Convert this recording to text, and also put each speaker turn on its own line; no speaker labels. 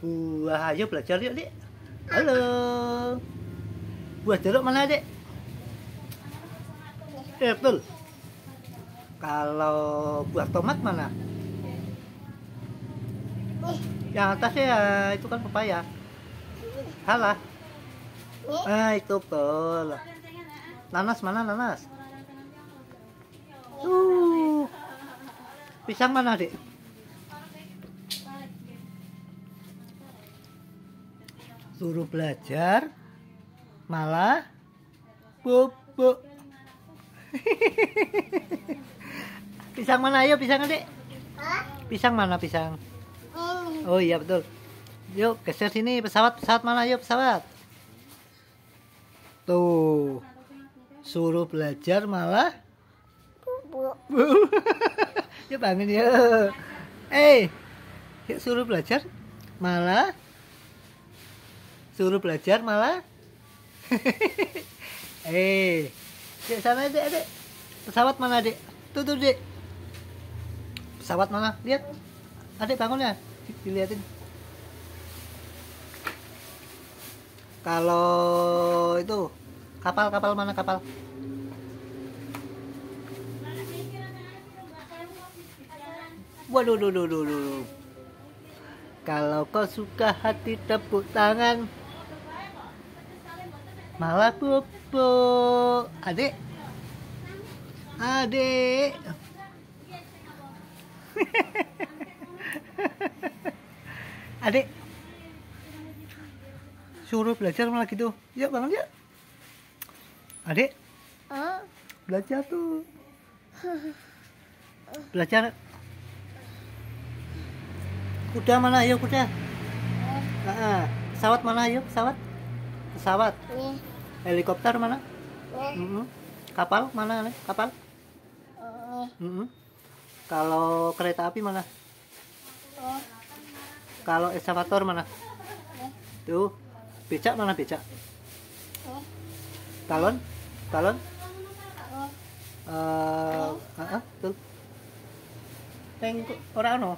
Buah, ayo belajar yuk, Dek. Halo. Buah jeruk mana, Dek? Betul. Kalau buah tomat mana? Yang atasnya ya, itu kan pepaya. Salah. Itu betul. Nanas mana, nanas? Pisang mana, Dek? Suruh belajar malah bubuk. Pisang mana? Ayo pisang, Dek. Pisang mana pisang? Oh iya betul. Yuk geser sini, pesawat mana? Yuk pesawat. Tuh. Suruh belajar malah bubuk. Yuk bangun yuk. Yuk suruh belajar malah Dek sana, Dek. Pesawat mana, Dek? Tuh, Dek. Pesawat mana? Lihat. Adik bangun ya. Dilihatin. Kalau itu kapal mana kapal? Waduh, duh. Kalau kau suka hati tepuk tangan. Malah bubuk. Adik. Adik. Suruh belajar malah gitu. Yuk bangun yuk. Adik. Belajar tuh. Belajar. Kuda mana? Ayo kuda. Pesawat mana? Ayo pesawat. Helikopter mana? Kapal mana? Kapal. Kalau kereta api mana? Kalau eskavator mana? Tuh. Becak mana becak? Talon? Tuh. Ora ono.